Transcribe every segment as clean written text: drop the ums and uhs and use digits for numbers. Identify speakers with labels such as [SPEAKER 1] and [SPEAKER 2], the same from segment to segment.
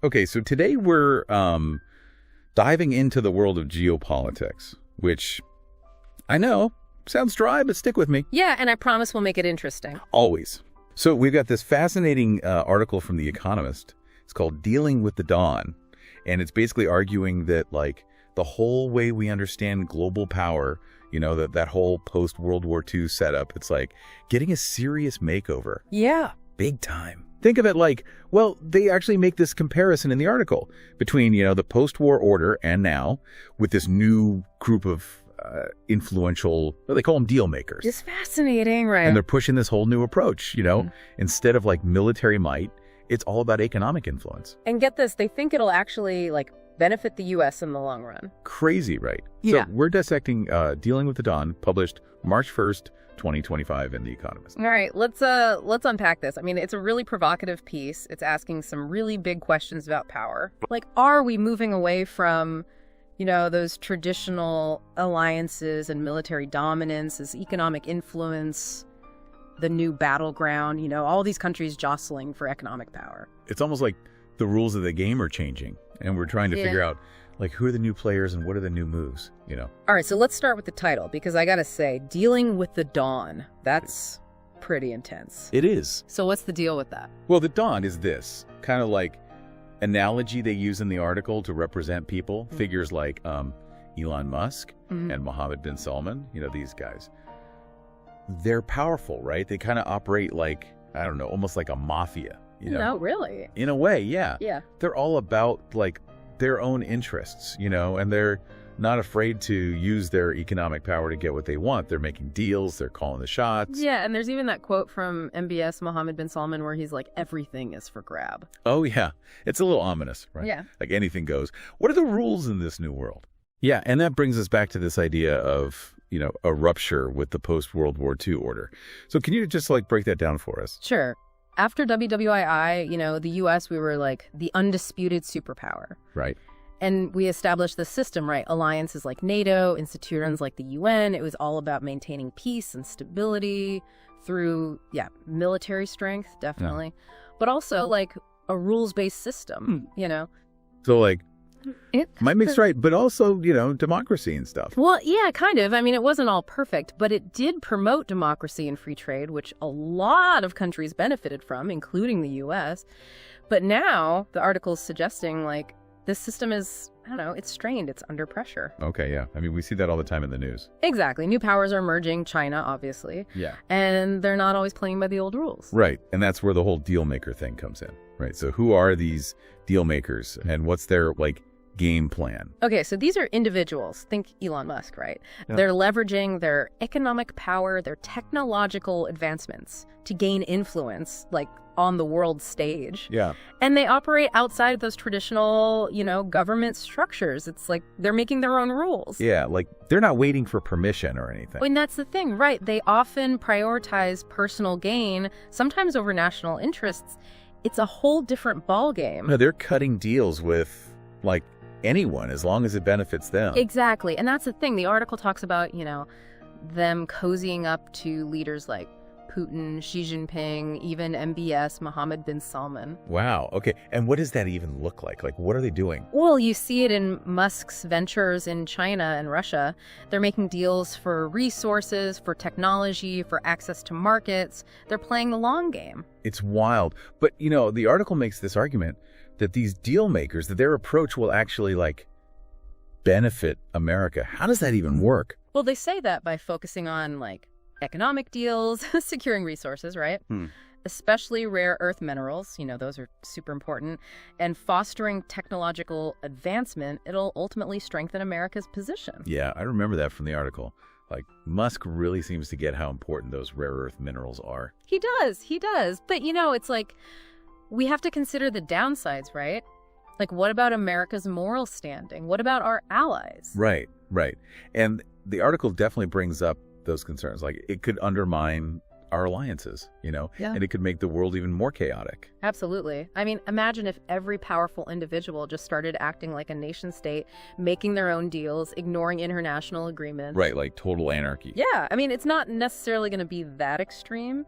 [SPEAKER 1] Okay, so today we're diving into the world of geopolitics, which I know sounds dry, but stick with me.
[SPEAKER 2] Yeah, and I promise we'll make it interesting.
[SPEAKER 1] Always. So we've got this fascinating article from The Economist. It's called Dealing with the Dawn. And it's basically arguing that, like, the whole way we understand global power, you know, that whole post-World War II setup, it's like getting a serious makeover.
[SPEAKER 2] Yeah.
[SPEAKER 1] Big time. Think of it like, well, they actually make this comparison in the article between, you know, the post-war order and now with this new group of influential, well, they call them deal makers.
[SPEAKER 2] It's fascinating, right?
[SPEAKER 1] And they're pushing this whole new approach, you know, instead of like military might, it's all about economic influence.
[SPEAKER 2] And get this, they think it'll actually like benefit the U.S. in the long run.
[SPEAKER 1] Crazy, right?
[SPEAKER 2] Yeah.
[SPEAKER 1] So we're dissecting Dealing with the Dawn, published March 1st, 2025 in The Economist.
[SPEAKER 2] All right, let's unpack this. I mean, it's a really provocative piece. It's asking some really big questions about power. Like, are we moving away from, you know, those traditional alliances and military dominance as economic influence, the new battleground, you know, all these countries jostling for economic power?
[SPEAKER 1] It's almost like the rules of the game are changing, and we're trying to figure out, like, who are the new players and what are the new moves, you know?
[SPEAKER 2] All right, so let's start with the title, because I gotta say, Dealing with the Dawn, that's pretty intense.
[SPEAKER 1] It is.
[SPEAKER 2] So what's the deal with that?
[SPEAKER 1] Well, the dawn is this kind of like analogy they use in the article to represent people, figures like Elon Musk and Mohammed bin Salman, you know, these guys. They're powerful, right? They kind of operate like, I don't know, almost like a mafia, you know?
[SPEAKER 2] No, really?
[SPEAKER 1] In a way, yeah.
[SPEAKER 2] Yeah.
[SPEAKER 1] They're all about like their own interests, you know, and they're not afraid to use their economic power to get what they want. They're making deals, they're calling the shots.
[SPEAKER 2] Yeah, and there's even that quote from MBS Mohammed bin Salman where he's like, everything is for grab.
[SPEAKER 1] Oh, yeah. It's a little ominous, right?
[SPEAKER 2] Yeah.
[SPEAKER 1] Like anything goes. What are the rules in this new world? Yeah, and that brings us back to this idea of, you know, a rupture with the post-World War II order. So can you just like break that down for us?
[SPEAKER 2] Sure. After WWII, you know, the U.S., we were like the undisputed superpower.
[SPEAKER 1] Right.
[SPEAKER 2] And we established the system, right? Alliances like NATO, institutions like the UN. It was all about maintaining peace and stability through, military strength, definitely. But also like a rules-based system, you know?
[SPEAKER 1] So like, might mix right, but also, you know, democracy and stuff.
[SPEAKER 2] Well, yeah, kind of. I mean, it wasn't all perfect, but it did promote democracy and free trade, which a lot of countries benefited from, including the U.S. But now the article's suggesting, like, this system is, I don't know, it's strained. It's under pressure.
[SPEAKER 1] Okay, yeah. I mean, we see that all the time in the news.
[SPEAKER 2] Exactly. New powers are emerging, China, obviously.
[SPEAKER 1] Yeah.
[SPEAKER 2] And they're not always playing by the old rules.
[SPEAKER 1] Right. And that's where the whole deal maker thing comes in, right? So who are these deal makers and what's their, like, game plan?
[SPEAKER 2] Okay, so these are individuals. Think Elon Musk, right?
[SPEAKER 1] Yeah.
[SPEAKER 2] They're leveraging their economic power, their technological advancements to gain influence, like on the world stage.
[SPEAKER 1] Yeah.
[SPEAKER 2] And they operate outside of those traditional, you know, government structures. It's like they're making their own rules.
[SPEAKER 1] Yeah, like they're not waiting for permission or anything.
[SPEAKER 2] And that's the thing, right? They often prioritize personal gain, sometimes over national interests. It's a whole different ballgame.
[SPEAKER 1] No, they're cutting deals with, like, anyone as long as it benefits them.
[SPEAKER 2] Exactly. And that's the thing. The article talks about, you know, them cozying up to leaders like Putin, Xi Jinping, even MBS, Mohammed bin Salman.
[SPEAKER 1] Wow. Okay. And what does that even look like? Like, what are they doing?
[SPEAKER 2] Well, you see it in Musk's ventures in China and Russia. They're making deals for resources, for technology, for access to markets. They're playing the long game.
[SPEAKER 1] It's wild. But, you know, the article makes this argument that these deal makers, that their approach will actually, like, benefit America. How does that even work?
[SPEAKER 2] Well, they say that by focusing on, like, economic deals, securing resources, right? Especially rare earth minerals, you know, those are super important, and fostering technological advancement. It'll ultimately strengthen America's position.
[SPEAKER 1] Yeah, I remember that from the article. Like, Musk really seems to get how important those rare earth minerals are.
[SPEAKER 2] He does. But, you know, it's like, we have to consider the downsides, right? Like, what about America's moral standing? What about our allies?
[SPEAKER 1] Right. And the article definitely brings up those concerns. Like, it could undermine our alliances, you know, and it could make the world even more chaotic.
[SPEAKER 2] Absolutely. I mean, imagine if every powerful individual just started acting like a nation state, making their own deals, ignoring international agreements.
[SPEAKER 1] Right, like total anarchy.
[SPEAKER 2] Yeah, I mean, it's not necessarily going to be that extreme,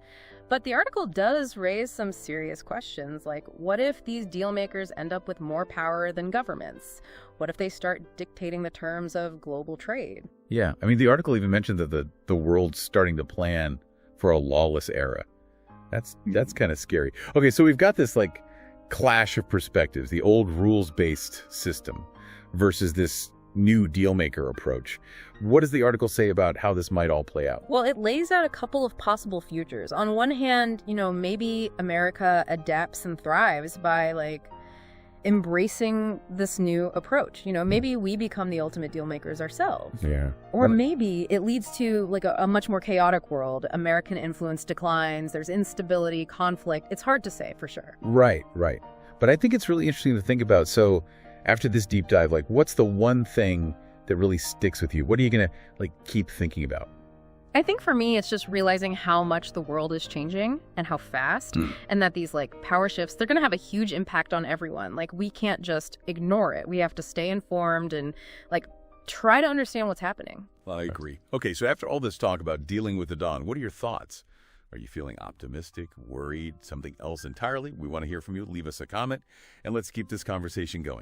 [SPEAKER 2] But the article does raise some serious questions, like what if these deal makers end up with more power than governments? What if they start dictating the terms of global trade?
[SPEAKER 1] Yeah, I mean, the article even mentioned that the world's starting to plan for a lawless era. That's kind of scary. Okay, so we've got this like clash of perspectives, the old rules-based system versus this new dealmaker approach. What does the article say about how this might all play out?
[SPEAKER 2] Well, it lays out a couple of possible futures. On one hand, maybe America adapts and thrives by like embracing this new approach. Maybe we become the ultimate deal makers ourselves.
[SPEAKER 1] Yeah.
[SPEAKER 2] Or maybe it leads to like a much more chaotic world. American influence declines, there's instability, conflict. It's hard to say for sure.
[SPEAKER 1] Right. But I think it's really interesting to think about. So after this deep dive, like what's the one thing that really sticks with you? What are you going to like keep thinking about?
[SPEAKER 2] I think for me, it's just realizing how much the world is changing and how fast, and that these like power shifts, they're going to have a huge impact on everyone. Like we can't just ignore it. We have to stay informed and like try to understand what's happening.
[SPEAKER 1] I agree. Okay, so after all this talk about dealing with the dawn, what are your thoughts? Are you feeling optimistic, worried, something else entirely? We want to hear from you. Leave us a comment, and let's keep this conversation going.